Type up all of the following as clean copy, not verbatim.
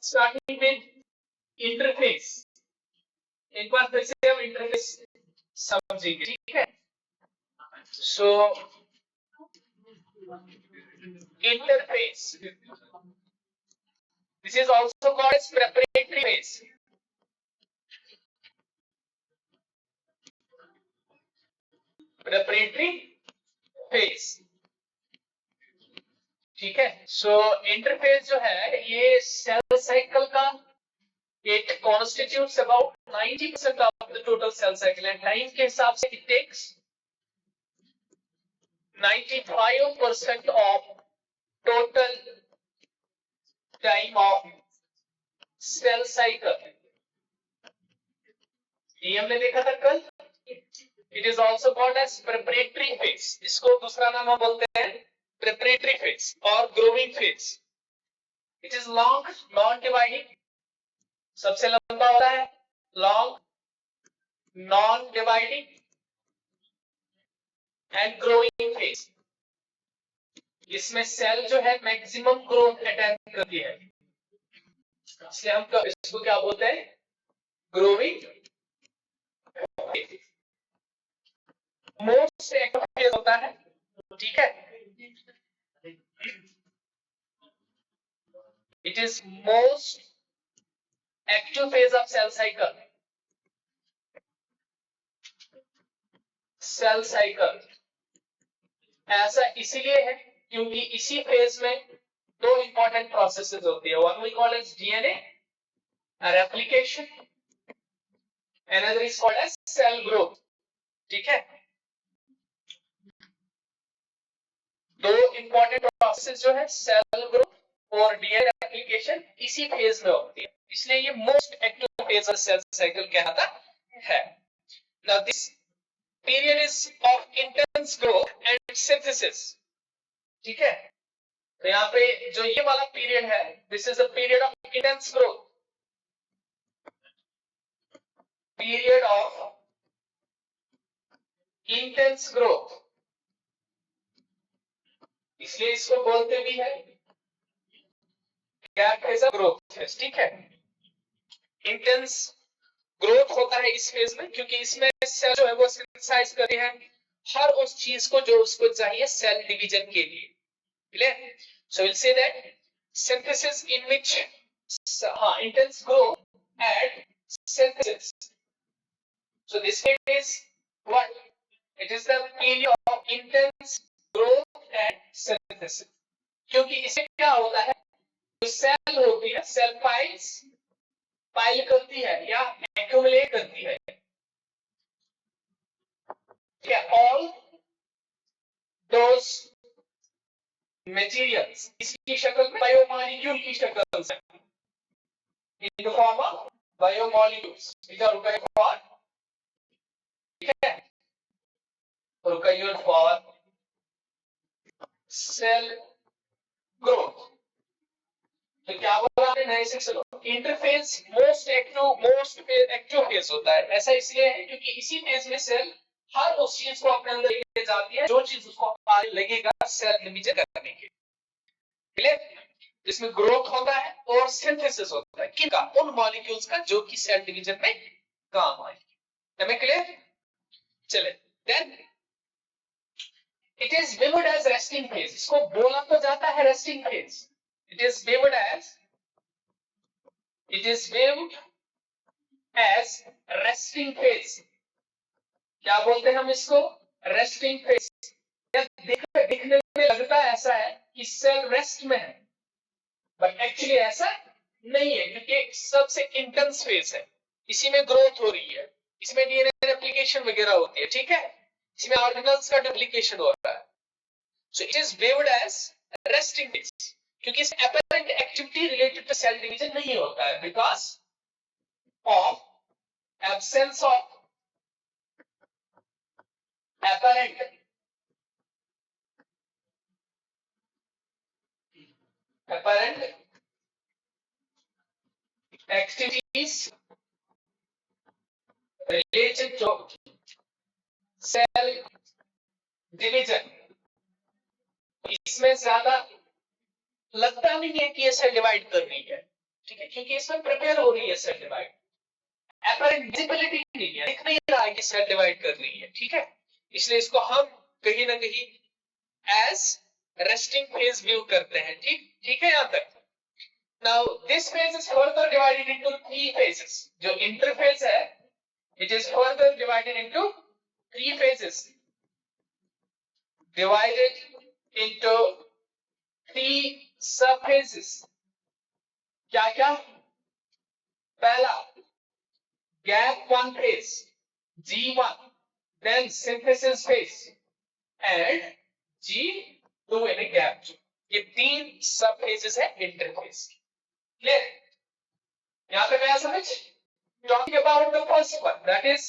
Starting with interface. एक बार फिर से हम इंटरफेस समझेंगे, ठीक है। सो interface, this is also called as preparatory phase. Preparatory phase, ठीक है। सो इंटरफेस जो है ये सेल साइकिल का it constitutes about 90% of the total cell cycle and time के हिसाब से it takes 95% of total time of cell cycle। ये हमने देखा था कल। It is also called as preparatory phase, इसको दूसरा नाम हम बोलते हैं preparatory phase और growing phase। It is long, non-dividing, सबसे लंबा होता है long, non-dividing and growing phase। इसमें सेल जो है मैक्सिमम ग्रोथ अटेम्प्ट करती है, इसलिए हम इसको क्या बोलते हैं, ग्रोइंग। मोस्ट एक्टिव फेज होता है, ठीक है। It is most active phase of cell cycle. Cell cycle ऐसा इसीलिए है क्योंकि इसी फेज में दो इंपॉर्टेंट प्रोसेसेस होती है। One we call as DNA replication, another is called as cell growth, ठीक है। दो इंपॉर्टेंट प्रोसेस जो है सेल ग्रोथ और डीएनए रेप्लिकेशन इसी फेज में होती है, इसलिए ये most active phase of cell cycle कहलाता है। Now this period is of intense growth and synthesis, ठीक है। तो यहाँ पे जो ये वाला पीरियड है, this is a period of intense growth, period of intense growth, इसलिए इसको बोलते भी है gap phase of growth phase, ठीक है। इंटेंस ग्रोथ होता है इस फेज में क्योंकि इसमें सेल जो है वो सिंथेसाइज करते हैं हर उस चीज को जो उसको चाहिए सेल डिवीजन के लिए, clear. So will say that synthesis in which intense growth and synthesis. So this is what? It is the period of intense growth and synthesis. क्योंकि इसमें क्या होता है, जो सेल होती है सेल पाइल करती है या एक्यूमुलेट करती है, क्या all those materials इसकी शक्ल में बायोमॉलिक्यूल की शक्ल से, in the form of biomolecules which are required for, ठीक है, required for cell growth। तो क्या बोला आपने नए से, चलो इंटरफेज मोस्ट एक्टिव फेज होता है। ऐसा इसलिए है क्योंकि इसी फेज में सेल हर उस चीज को अपने अंदर लेके जाती है जो चीज उसको लगेगा सेल डिवीजन करने के, क्लियर। जिसमें ग्रोथ होता है और सिंथेसिस होता है किनका, उन मॉलिक्यूल्स का जो कि सेल डिवीजन में काम आएगी। हमें क्लियर, चले। Then it is viewed as resting phase, इसको बोला तो जाता है resting phase. It is viewed as resting phase. क्या बोलते हैं हम इसको, रेस्टिंग फेज। दिखने में लगता है ऐसा है कि सेल रेस्ट में है, बट एक्चुअली ऐसा नहीं है क्योंकि सबसे इंटेंस फेज है, इसी में ग्रोथ हो रही है, इसमें डीएनए रेप्लिकेशन वगैरह होती है, ठीक है, इसमें ऑर्गेनल्स का डुप्लीकेशन हो रहा है। So it is viewed as resting phase क्योंकि इसमें apparent activity related to cell division नहीं होता है because of absence of apparent activities related to cell division। इसमें ज्यादा लगता नहीं है कि ये सेल डिवाइड कर रही है, ठीक है, क्योंकि इसमें प्रिपेयर हो रही है सेल डिवाइड, एपरेंट विजिबिलिटी नहीं है, दिख नहीं रहा है कि सेल डिवाइड कर रही है, ठीक है, इसलिए इसको हम कहीं ना कहीं एज रेस्टिंग फेज व्यू करते हैं, ठीक ठीक है यहां तक। Now this phase is further divided into three phases. जो interphase है, it is further divided into three phases. Divided into three subphases. क्या क्या? पहला gap one phase, G1, then synthesis phase, and G2 in a gap 2. ये तीन सब phases है interphase. Clear? यहाँ पे क्या समझ? Talking about the first one, that is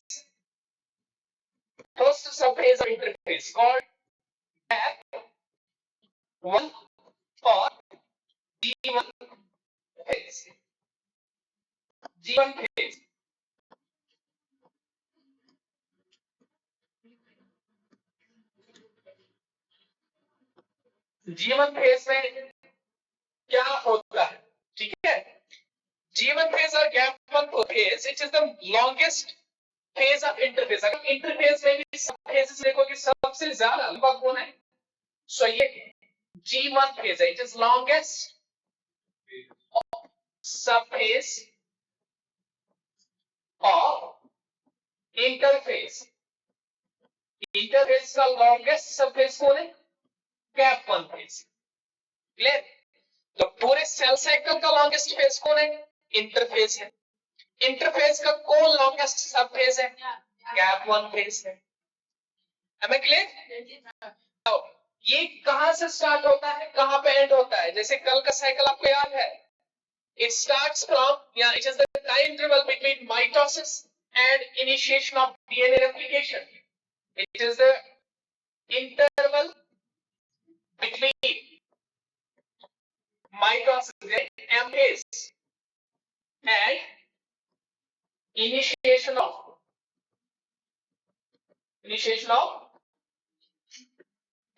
first subphase of interface called gap 1 or G1 phase. G1 phase. G1 phase में क्या होता है? ठीक है? G1 phase और gap 1 phase, it is the longest phase of interface. अगर interface में भी सब phases देखोगे सबसे ज्यादा लंबा कौन है? So ये G1 phase है. It is longest subphase of interface. Interface का longest subphase कौन है? gap 1 phase. Clear? तो पूरे सेल साइकिल का लॉन्गेस्ट फेज कौन है? इंटरफेज है. इंटरफेज का कौन लॉन्गेस्ट सब फेज है? गैप 1 फेज है. Am I clear? तो ये कहां से स्टार्ट होता है, कहां पे एंड होता है? जैसे कल का साइकिल आपको याद है, it starts from, yeah, it is the time interval between mitosis and initiation of DNA replication. It is the interval between mitosis, M phase, and initiation of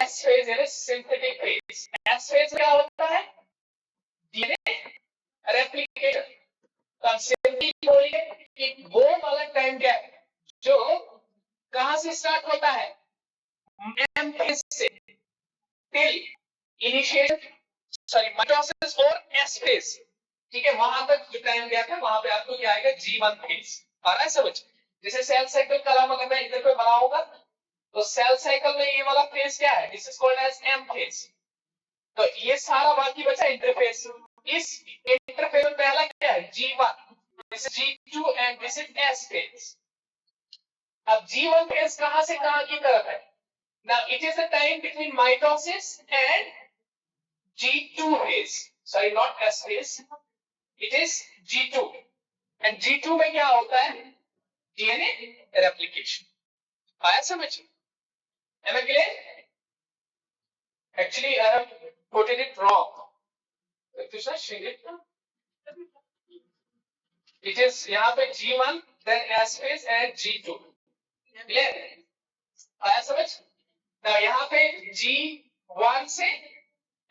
S phase यानी synthetic phase. S phase क्या होता है? DNA replication. तो simply बोलिए कि वो वाला time gap जो कहां से स्टार्ट होता है? M phase से till initiation, mitosis और S phase, ठीक है, वहां तक जो टाइम गैप है वहां पे आपको क्या आएगा? G1 phase. आ रहा है समझ? जैसे सेल साइकिल कलम अगर मैं इधर पे बनाऊंगा तो सेल साइकिल में ये वाला फेज क्या है? This is called as M phase. तो ये सारा बाकी बचा इंटरफेस. इस इंटरफेस में पहला क्या है? G1, this is G2 and this is S phase. अब G1 फेज कहां से कहां की तरफ है? Now it is the time between mitosis and G2 phase. Sorry, not S phase. It is G2. And G2 में क्या होता है? DNA replication. आया समझ? Am I clear? Actually, I have put it wrong. It is यहाँ पे G1, then S phase and G2. Clear? आया समझ? Now यहाँ पे G1 से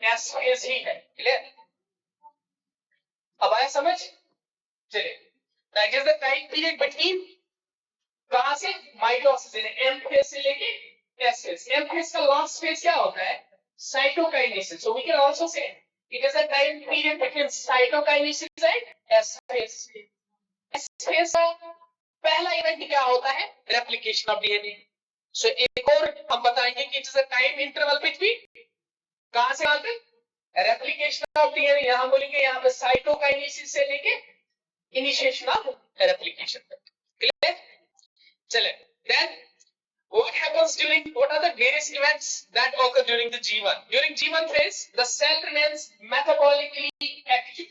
S phase ही है. Clear? अब आया समझ? चलिए. That is the time period between कहां से? माइटोसिस यानी M phase से लेके S phase. M phase का last phase क्या होता है? Cytokinesis. So we can also say it is a time period between cytokinesis and S phase. S phase का पहला इवेंट क्या होता है? Replication of DNA. So एक और हम बताएंगे कि it is a time interval between कहां से कहां तक? Replication of DNA. यहां बोलेंगे यहाँ पे cytokinesis से लेके initiation of replication तक. Clear? चले. Then what happens during, what are the various events that occur during the G1? During G1 phase, the cell remains metabolically active.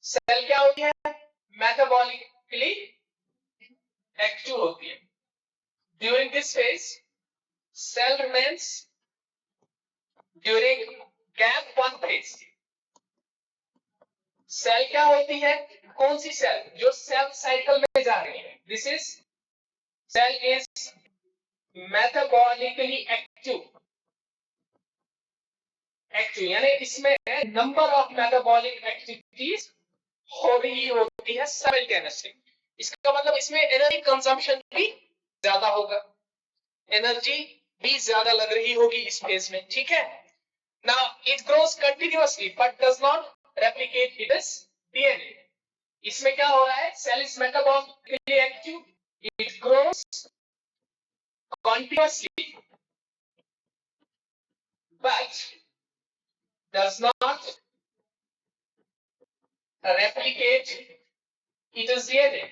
Cell क्या होती है? Metabolically active होती है. During this phase, cell remains, during gap 1 phase, cell क्या होती है? कौन सी cell? जो सेल साइकिल में जा रही है. This is cell is metabolically active. Active यानी इसमें number of metabolic activities हो रही होती है साइमल्टेनियसली। इसका मतलब इसमें एनर्जी कंजम्पशन भी ज्यादा होगा, एनर्जी भी ज्यादा लग रही होगी इस फेज में, ठीक है। Now it grows continuously but does not replicate its DNA. इसमें क्या हो रहा है, cell is metabolically active, it grows continuously but does not replicate its DNA.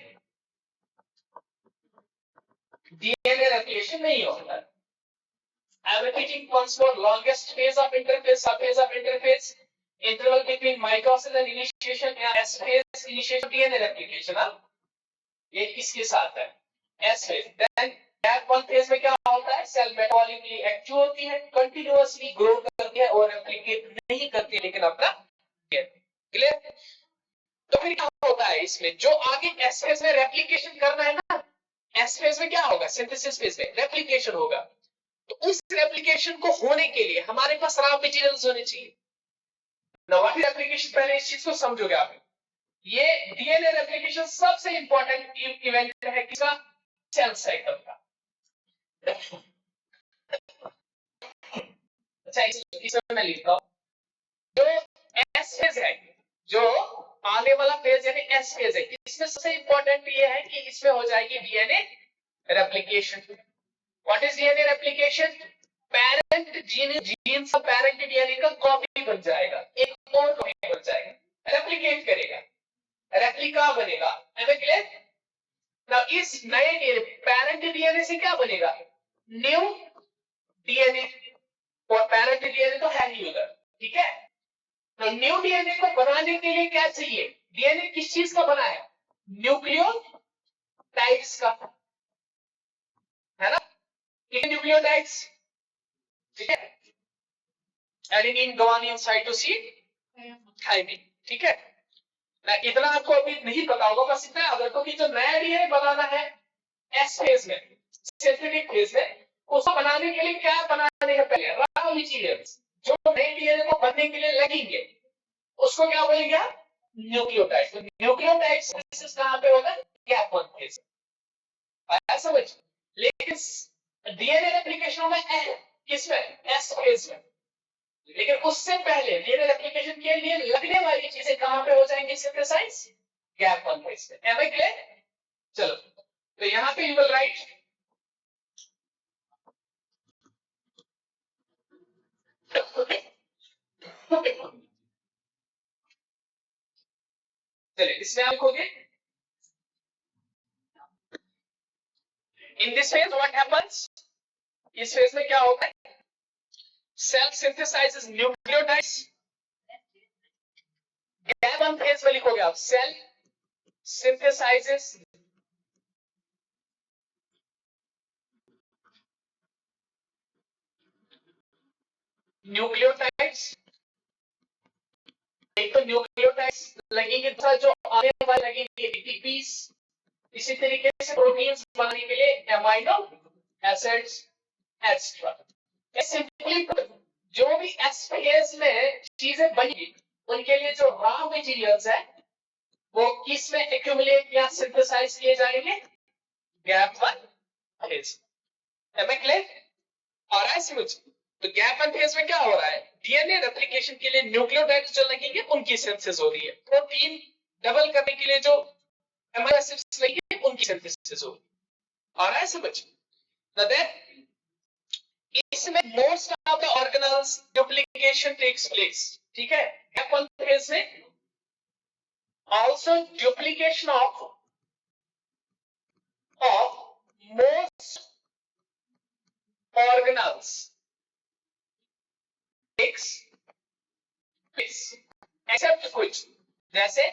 DNA replication नहीं होता। I am repeating once more, longest phase of interphase, subphase of interphase, interval between mitosis and initiation या S phase initiation DNA replication, ये इसके साथ है S phase। then gap one phase में क्या होता है, सेल मेटाबॉलिकली एक्टिव होती है, कंटिन्यूअसली ग्रो करती है और रेप्लिकेट नहीं करती लेकिन अपना क्लियर। तो फिर क्या होता है इसमें, जो आगे एस फेज में रेप्लिकेशन करना है ना, एस फेज में क्या होगा, सिंथेसिस फेज में रेप्लिकेशन होगा। तो उस रेप्लिकेशन को होने के लिए हमारे पास रॉ मटेरियल्स होने चाहिए। नवा रेप्लिकेशन, पहले इस चीज को समझोगे आप। ये डीएनए रेप्लिकेशन सबसे इंपॉर्टेंट इवेंट है किसका, सेल साइकिल का। अच्छा इसमें मैं लिखता हूं, जो एस फेज है, जो आगे वाला फेज यानी एस फेज है, इसमें सबसे इंपॉर्टेंट ये है कि इसमें हो जाएगी DNA replication. What is DNA replication, parent gene का पेरेंट डीएनए का कॉपी बन जाएगा, एक और कॉपी बन जाएगा, रेप्लिकेट करेगा, रेप्लिका बनेगा। क्लियर। नाउ इस नए पेरेंट डीएनए से क्या बनेगा, न्यू डीएनए, और पेरेंट डीएनए तो है ही उधर, ठीक है। तो न्यू डीएनए को बनाने के लिए क्या चाहिए, डीएनए किस चीज का बना है, न्यूक्लियोटाइड्स का, है ना, न्यूक्लियोटाइड्स, ठीक है, एडेनिन, गुआनिन, साइटोसिन, थाइमिन, ठीक है ना। इतना आपको अभी नहीं पता होगा, बस इतना याद रखो कि जो नया डीएनए बनाना है एस फेज में, सिंथेटिक फेज में, उसको बनाने के लिए क्या बनाने है, पहले रॉ मटेरियल्स जो नए डीएनए को बनने के लिए लगेंगे, उसको क्या बोलेंगे, न्यूक्लियोटाइड्स। तो न्यूक्लियोटाइड सिंथेसिस कहां पे होगा, गैप वन फेज, आया समझ। लेकिन डीएनए रेप्लिकेशन में किसमें, एस फेज में, लेकिन उससे पहले डीएनए रेप्लिकेशन के लिए लगने वाली चीजें कहां पे हो जाएंगी सिंथेसाइज, गैप वन फेज में। Am I clear. चलो तो यहां पे यू विल राइट चलिए इसमें आप लिखोगे, in this phase what happens, इस फेज में क्या होता है, cell synthesises nucleotides. Gap one phase में लिखोगे आप, सेल सिंथेसाइजेस न्यूक्लियोटाइड्स। एक तो न्यूक्लियोटाइड्स लगेंगे, दूसरा जो आने वाले लगेंगे एटीपीस, इसी तरीके से प्रोटीन्स बनाने के लिए एमाइनो एसिड्स एक्स्ट्रा। सिंपली जो भी एस फेज में चीजें बनेगी उनके लिए जो रॉ मटेरियल्स है वो किस में एक्यूमुलेट या सिंथेसाइज किए जाएंगे, गैप वन फेज। क्लियर और है समझ। तो गैप वन फेज में क्या हो रहा है, डीएनए रेप्लिकेशन के लिए न्यूक्लियोटाइड्स जो लगेंगे उनकी सिंथेसिस हो रही है, प्रोटीन डबल करने के लिए जो अमीनो एसिड्स लगेंगे उनकी सिंथेसिस हो रही है, और है समझ। Now then, इसमें most of the organelles duplication takes place, ठीक है। गैप वन फेज में also duplication of most organelles takes place except कुछ, जैसे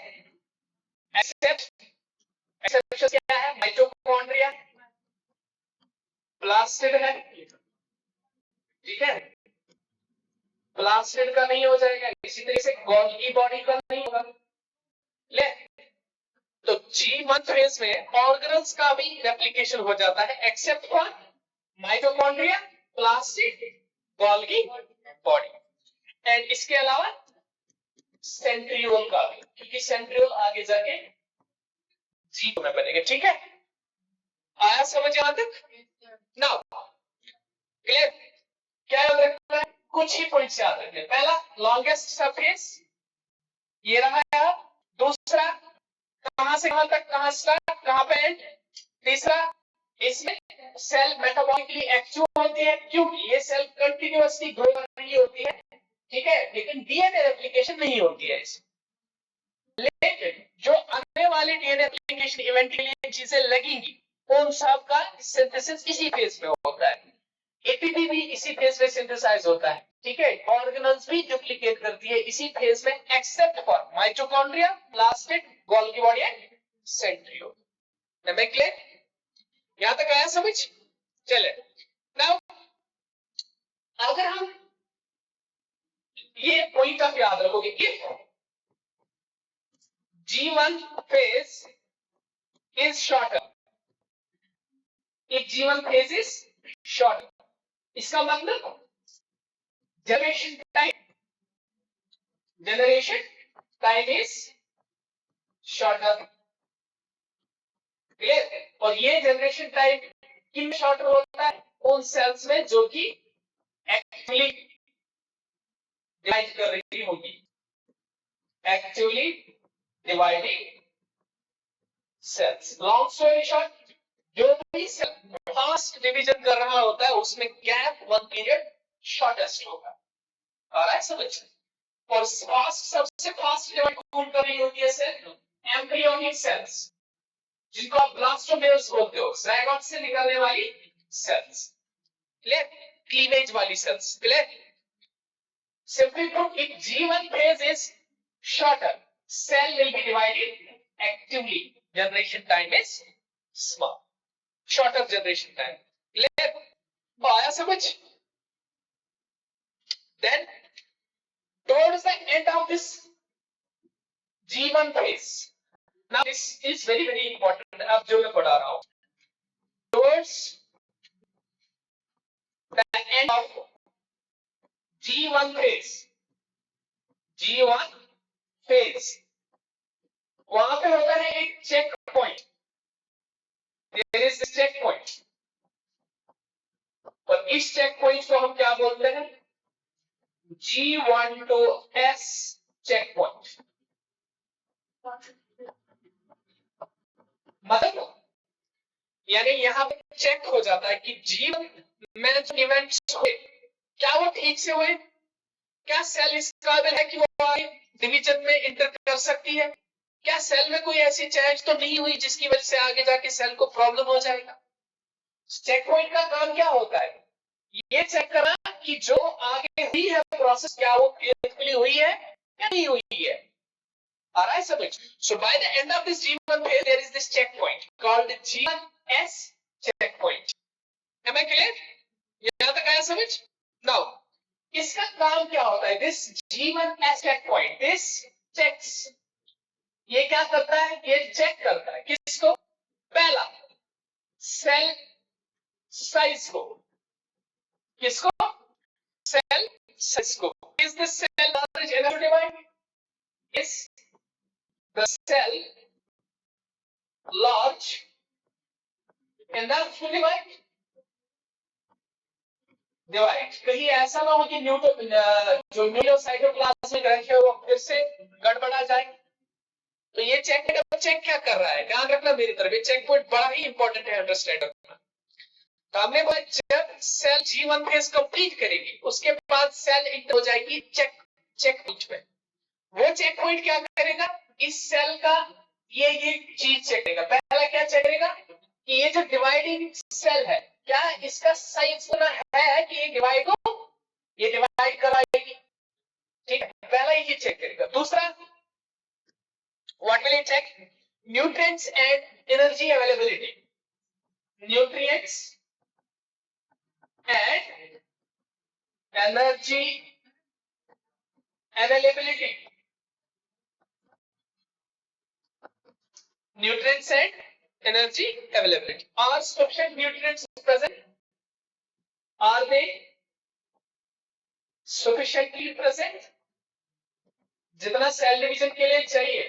एक्सेप्शन क्या है, माइटोकॉन्ड्रिया, प्लास्टिड है, ठीक है, प्लास्टिड का नहीं हो जाएगा, इसी तरह से गोल्गी बॉडी का नहीं होगा। ले तो G1 फेज में ऑर्गेनल्स का भी रेप्लिकेशन हो जाता है except for mitochondria, plastid, Golgi body. And इसके अलावा सेंट्रियोल का भी, क्योंकि सेंट्रियोल आगे जाके जी में बनेगा। ठीक है, आया समझ यहां तक? Now clear? क्या याद रखना है? कुछ ही पॉइंट्स याद रखने। पहला, लॉन्गेस्ट सरफेस ये रहा है। दूसरा, कहां से कहां तक, कहां स्टार्ट कहां पे एंड। तीसरा, इसमें सेल मेटाबॉलिकली एक्टिव होती है क्योंकि ये सेल कंटिन्यूअसली ग्रो कर रही होती है। ठीक है, लेकिन डीएनए रेप्लिकेशन नहीं होती है इसमें। लेकिन जो आने वाले डीएनए रेप्लिकेशन इवेंट के लिए चीजें लगेंगी, उन सब का सिंथेसिस इसी फेज में होता है। एटीपी भी इसी फेज में सिंथेसाइज होता है। ठीक है, ऑर्गेनल्स भी डुप्लीकेट करती है इसी फेज में, except for mitochondria, plasmid, Golgi body and centriole. मैं क्लियर? यहां तक आया समझ? चले, नाउ अगर हम ये पॉइंट आप याद रखोगे, if G1 phase is shorter, if G1 phase is shorter, इसका मतलब generation time is shorter. Clear? और ये जनरेशन टाइम किन शॉर्टर होता है? उन सेल्स में जो कि एक्टिवली डिवाइड कर रही होगी, actively dividing cells. Long story short, जो भी सेल फास्ट डिवीजन कर रहा होता है उसमें गैप 1 पीरियड शॉर्टेस्ट होगा। ऑलराइट, समझ? और फास्ट, सबसे फास्ट डिवाइड कौन कर रही होती है सेल? एम्ब्रियोनिक सेल्स, जिनको आप ब्लास्टोमेयर्स बोलते हो, ज़ायगोट से निकलने वाली सेल्स। क्लियर? क्लीवेज वाली cells. Clear? Simply put, if G1 phase is shorter, cell will be divided actively. Generation time is small. Shorter generation time. Clear? आया समझ? Then, towards the end of this G1 phase, now this is very very important. अब जो मैं पढ़ा रहा हूं, towards the end of G1 phase, G1 phase, वहां पे होता है एक check point. There is a check point, और इस चेक पॉइंट को हम क्या बोलते हैं? G1 to S check point. मतलब यानी यहां पे चेक हो जाता है कि G1 में जो इवेंट्स हुए, क्या वो ठीक से हुए? क्या सेल इस काबिल है कि वो डिवीजन में इंटर कर सकती है? क्या सेल में कोई ऐसी चेंज तो नहीं हुई जिसकी वजह से आगे जाके सेल को प्रॉब्लम हो जाएगा? चेक पॉइंट का काम क्या होता है? ये चेक करना कि जो आगे हुई है प्रोसेस, क्या वो क्लियरली हुई है या नहीं हुई है। Alright, so by the end of this G1 phase, there is this checkpoint called G1S checkpoint. Am I clear? यहाँ तक आया समझ? Now, इसका काम क्या होता है? This G1S checkpoint, this checks, ये क्या करता है? ये चेक करता है किसको? पहला, सेल साइज को। किसको? सेल साइज को। Is the cell large enough to divide? Is the cell large enough to divide? कहीं ऐसा ना हो कि जो न्यूक्लियोसाइटोप्लाज्मिक ग्रंथि है वो फिर से गड़बड़ा जाए। तो ये चेक क्या कर रहा है? ध्यान रखना मेरी तरफ, ये चेक पॉइंट बड़ा ही इंपॉर्टेंट है अंडरस्टैंड रखना। तो हमने बोला जब सेल G1 फेज कंप्लीट करेगी, उसके बाद सेल इंटर हो जाएगी चेक पॉइंट पे। वो चेक पॉइंट क्या करेगा? इस सेल का ये चीज चेक करेगा। पहला क्या चेक करेगा कि ये जो डिवाइडिंग सेल है, क्या इसका साइज इतना है कि ये डिवाइड कराएगी। ठीक है, पहला ये चेक करेगा। दूसरा, what will it check? Nutrients and energy availability. Nutrients and energy availability. Nutrients and energy availability. Are sufficient nutrients present? Are they sufficiently present? जितना सेल डिवीजन के लिए चाहिए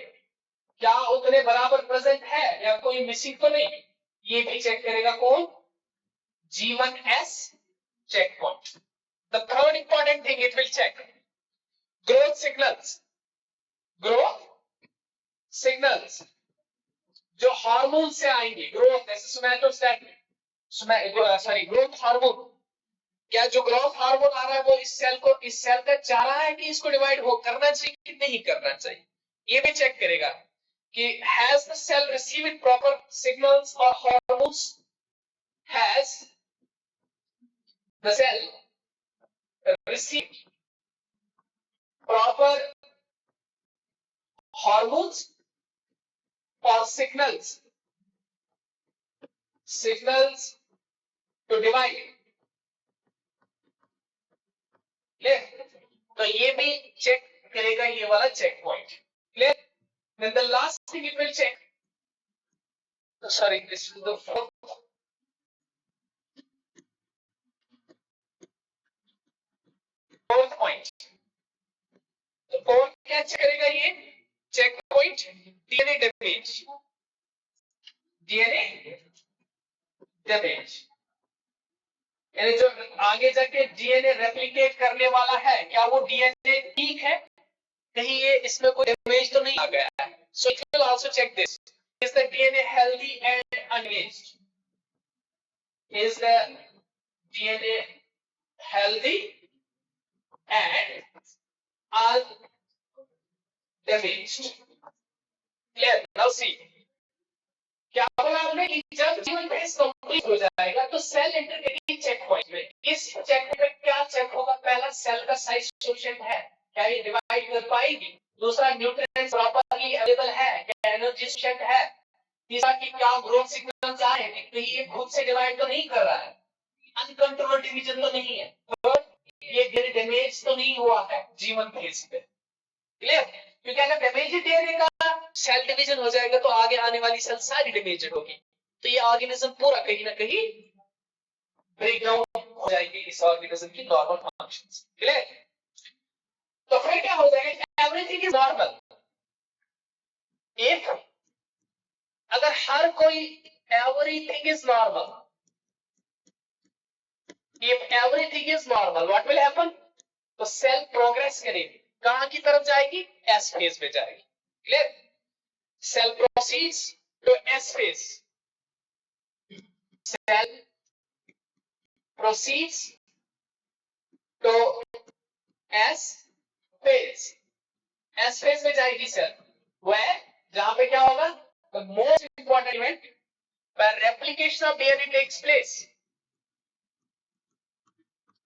क्या उतने बराबर प्रेजेंट है या कोई मिसिंग तो नहीं, ये भी चेक करेगा कौन, G1S check point. The third important thing it will check growth signals. Growth signals जो हार्मोन से आएंगे, ग्रोथ जैसे सोमैटोस्टैटिन, सॉरी ग्रोथ हार्मोन, क्या जो ग्रोथ हार्मोन आ रहा है वो इस सेल का चाह रहा है कि इसको डिवाइड हो करना चाहिए कि नहीं करना चाहिए, ये भी चेक करेगा कि has the cell received proper signals or hormones, has the cell received proper hormones or signals to divide. Clear, तो ये भी चेक करेगा ये वाला check point. Clear. Then the last thing it will check, sorry, this is the fourth point. तो fourth क्या check करेगा ये check point, DNA damage. DNA damage यानी जो आगे जाके डीएनए रेप्लिकेट करने वाला है, क्या वो डीएनए ठीक है, कहीं ये इसमें कोई डैमेज तो नहीं आ गया है. So it will also check this. Is the DNA healthy and undamaged? Is the DNA healthy and undamaged? Clear? Now see. क्या बोला आपने कि जब जीवन फेज कंप्लीट हो जाएगा तो सेल एंटर करेगी चेक पॉइंट में. इस चेक पॉइंट में क्या चेक होगा, पहला सेल का साइज सफिशिएंट है, क्या ये डिवाइड कर पाएगी, दूसरा न्यूट्रिएंट्स प्रॉपर्ली अवेलेबल है, क्या एनर्जी सफिशिएंट है, तीसरा कि क्या ग्रोथ सिग्नल्स आए हैं कि ये खुद से डिवाइड तो नहीं कर रहा है, अनकंट्रोल्ड डिवीजन तो नहीं है, थर्ड ये डैमेज तो नहीं हुआ है जीवन फेज पे. क्लियर, क्योंकि अगर डैमेज डीएनए का सेल डिवीजन हो जाएगा तो आगे आने वाली सेल सारी डैमेज्ड होगी, तो ये ऑर्गेनिज्म पूरा कहीं ना कहीं ब्रेक डाउन हो जाएगी इस ऑर्गेनिज्म की नॉर्मल फंक्शंस. क्लियर, तो फिर क्या हो जाएगा, एवरीथिंग इज नॉर्मल. इफ अगर हर कोई everything is normal, if everything is normal what will happen, तो सेल प्रोग्रेस करेगी, कहां की तरफ जाएगी, एस फेज में जाएगी. Clear, cell proceeds to S phase. Cell proceeds to S phase. S phase में जाएगी सेल, where जहां पे क्या होगा, the most important event where replication of DNA takes place.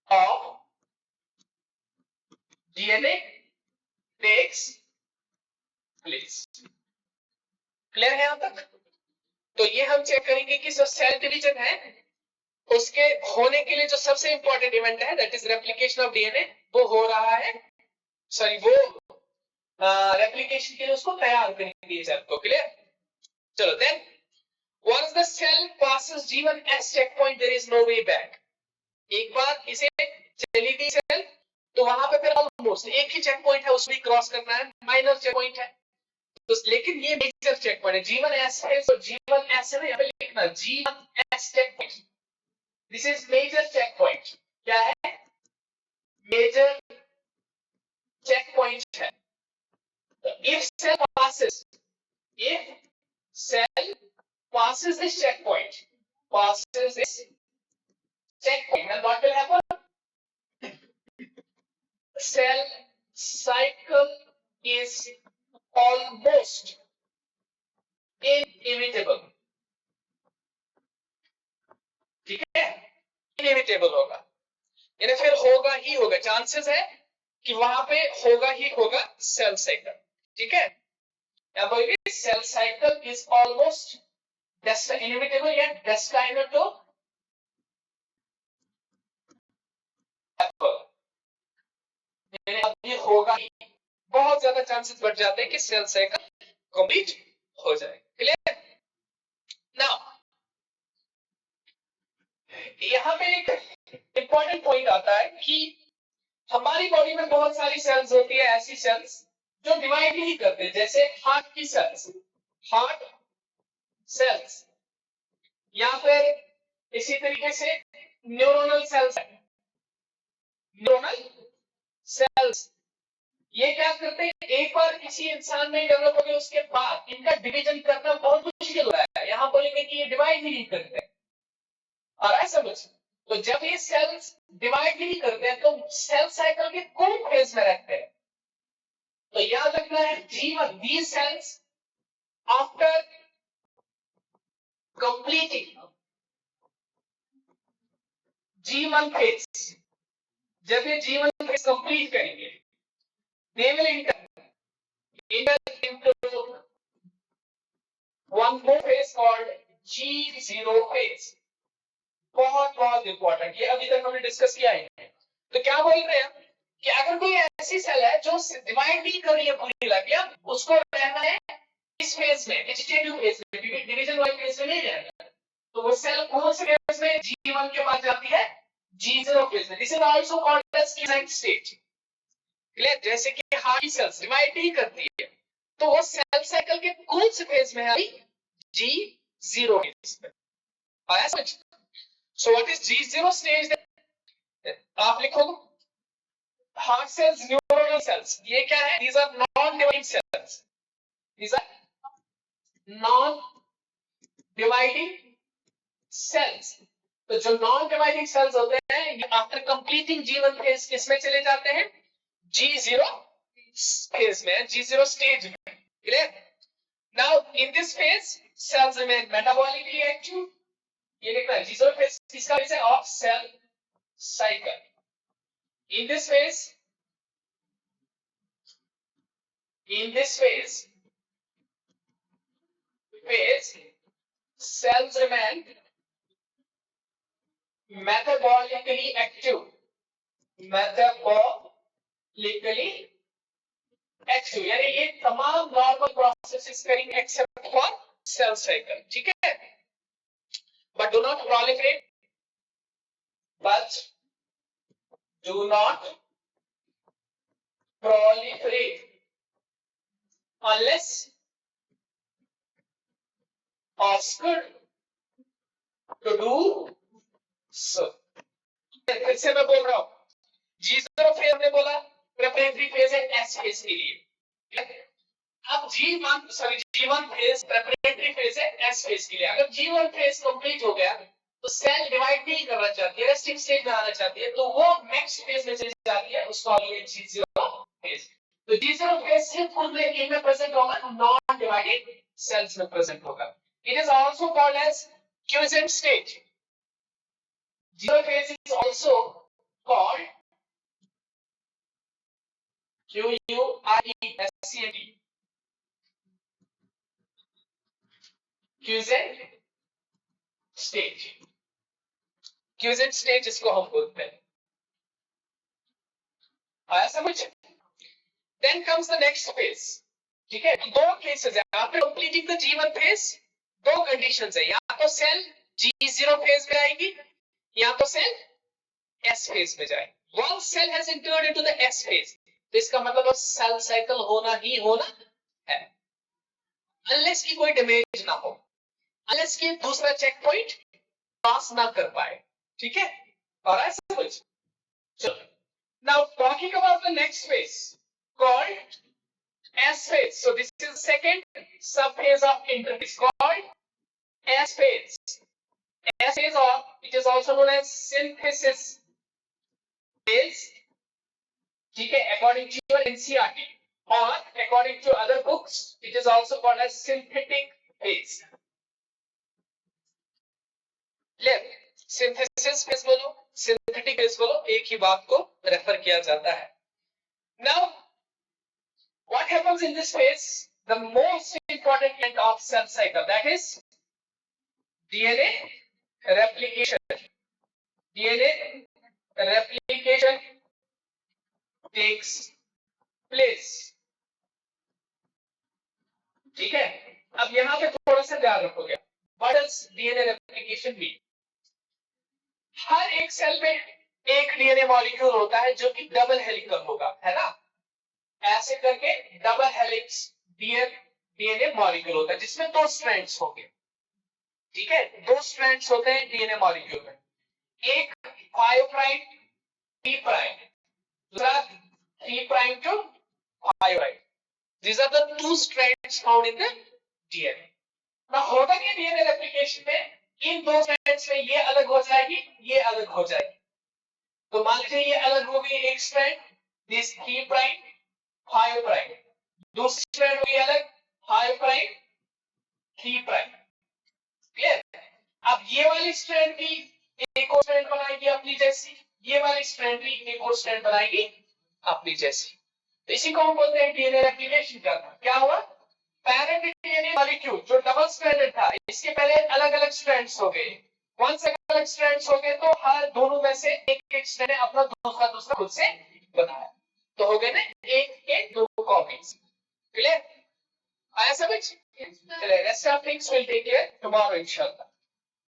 Of DNA takes place. Clear है यहां तक. तो ये हम चेक करेंगे कि जो सेल डिवीजन है उसके होने के लिए जो सबसे इंपॉर्टेंट इवेंट है that is replication of DNA, वो हो रहा है, सॉरी वो रेप्लिकेशन के लिए उसको तैयार करेंगे सेल को. क्लियर, चलो then once the cell passes G1S checkpoint there is no way back. एक बार इसे चली गई सेल तो वहां पे फिर ऑलमोस्ट एक ही चेक पॉइंट है, उसमें क्रॉस करना है, माइनर चेक पॉइंट है. तो लेकिन ये मेजर चेक पॉइंट है, G1S है, तो G1S है, यहाँ पे लिखना G1S check point, this is major check point. क्या है, मेजर चेक पॉइंट है. If cell passes this checkpoint, then what will happen, cell cycle is almost inevitable. ठीक है, इनएविटेबल होगा, यानी फिर होगा ही होगा, चांसेस है कि वहां पे होगा ही होगा सेल साइकिल. ठीक है, या बोलिए cell cycle is almost inevitable या डेस्टाइन्ड टू हैपन, यानी अब ये होगा ही, बहुत ज्यादा चांसेस बढ़ जाते हैं कि सेल साइकिल कंप्लीट हो जाए. क्लियर. नाउ यहां पे एक इंपॉर्टेंट पॉइंट आता है कि हमारी बॉडी में बहुत सारी सेल्स होती है, ऐसी सेल्स जो डिवाइड नहीं करते, जैसे हार्ट की सेल्स, हार्ट सेल्स, या फिर इसी तरीके से न्यूरोनल सेल्स, न्यूरोनल सेल्स, ये क्या करते हैं, एक बार किसी इंसान में डेवलप हो गए उसके बाद इनका डिवीजन करना बहुत मुश्किल हो रहा है। यहां बोलेंगे कि ये डिवाइड ही नहीं करते, और ऐसा समझ। तो जब ये सेल्स डिवाइड नहीं करते हैं तो सेल साइकिल के कौन फेज में रहते हैं, तो याद रखना है G1, these cells after completing G1 phase, जब ये G1 phase कंप्लीट करेंगे, they will enter into one more phase called G0 phase। बहुत बहुत इंपॉर्टेंट, ये अभी तक हमने डिस्कस किया है। तो क्या बोल रहे हैं कि अगर कोई ऐसी सेल है जो डिवाइड नहीं कर रही है पूरी लाइफ, उसको रहना है इस फेज में, वेजिटेटिव फेज में, डिवीजन वाले फेज में नहीं रहना। तो वो सेल कौन से फेज में, G1 के बाद जाती है G0 फेज में। This is also called as quiescent stage. Clear? जैसे कि हार्ट की सेल्स डिवाइड नहीं करती है, तो वो सेल साइकिल के कौन से फेज में है, G0 फेज में। आया समझ? So what is G0 stage? आप लिखो हार्ट सेल्स, न्यूरोनल सेल्स, ये क्या है? These are non dividing cells, these are non dividing cells. तो जो नॉन डिवाइडिंग सेल्स होते हैं ये आफ्टर कंप्लीटिंग G1 फेज किसमें चले जाते हैं, G0 फेज में, G0 स्टेज में। Clear? Now in this phase cells remain metabolically active. ये लिखना है G0 फेज किसका फेज है, of cell cycle. In this phase, cells remain metabolically active, यानी ये तमाम नॉर्मल प्रोसेसेस करेंगे एक्सेप्ट फॉर सेल साइकिल। ठीक है? But do not proliferate, but do not proliferate unless asked to do so। फिर से मैं बोल रहा हूं, G0 फेज हमने बोला प्रेपरेटरी फेज है एस फेज के लिए। अब G1 फेज प्रेपरेटरी फेज है एस फेज के लिए। अगर G1 फेज कंप्लीट हो गया तो सेल डिवाइड नहीं करना चाहती है, रेस्टिंग स्टेज में आना चाहती है, तो वो नेक्स्ट फेज में चली जाती है, उसको G0 फेज। तो G0 फेज सिर्फ पूरे में प्रेजेंट होगा, नॉन डिवाइडेड सेल्स में प्रेजेंट होगा। It is also called as quiescent stage. G0 phase is also called QUIESCENT, quiescent stage. Quiescent stage इसको हम बोलते हैं। आया समझ? Then comes the next phase. ठीक है? दो केसेस है after completing the G1 phase, दो कंडीशंस है, या तो सेल G0 फेज में आएगी या तो सेल S फेज में जाए। Once cell has entered into the S phase, तो इसका मतलब सेल साइकिल होना ही होना है, अनलेस की कोई डैमेज ना हो, अनलेस की दूसरा चेक पॉइंट पास ना कर पाए। ठीक है? और ऐसा कुछ। चलो, now talking about the next phase called S phase. So this is second sub phase of interphase called S phase. S phase, or it is also known as synthesis phase. ठीक है? According to your NCERT or according to other books, it is also called as synthetic phase. Synthesis phase बोलो, synthetic phase बोलो, एक ही बात को refer किया जाता है। Now, what happens in this phase? The most important event of cell cycle, that is DNA replication. DNA replication takes place. ठीक है? अब यहां पे थोड़ा सा ध्यान रखोगे, what does DNA replication mean? हर एक सेल में एक डीएनए मॉलिक्यूल होता है जो कि डबल हेलिकल होगा, है ना? ऐसे करके डबल हेलिक्स डीएनए मॉलिक्यूल होता है जिसमें 2 स्ट्रैंड्स होंगे। ठीक है, 2 स्ट्रैंड्स होते हैं डीएनए मॉलिक्यूल में, एक 5 प्राइम 3 प्राइम, दूसरा 3 prime to 5 prime. These are the 2 strands found in the DNA. ना होता क्या डीएनए रेप्लिकेशन में, इन 2 स्ट्रैंड्स में ये अलग हो जाएगी, ये अलग हो जाएगी। तो मान लीजिए ये अलग हो गई एक स्ट्रैंड, दिस 3 प्राइम 5 प्राइम, दूसरी स्ट्रैंड होगी अलग 5 प्राइम 3 प्राइम। क्लियर? अब ये वाली स्ट्रैंड भी एक और स्ट्रैंड बनाएगी अपनी जैसी, ये वाली स्ट्रैंड भी एक और स्ट्रैंड बनाएगी अपनी जैसी। तो इसी को हम बोलते हैं डीएनए रेप्लिकेशन करना। क्या हुआ? पैरेंट डीएनए मॉलिक्यूल जो डबल स्ट्रैंडेड था, इसके पहले अलग अलग स्ट्रैंड्स हो गए। वंस अलग अलग स्ट्रैंड्स हो गए तो हर दोनों में से एक एक स्ट्रैंड अपना दूसरा दूसरा खुद से बनाया, तो हो गए ना एक के 2 कॉपीज। क्लियर? आया समझ? चलिए, rest of things will take care tomorrow इंशाल्लाह।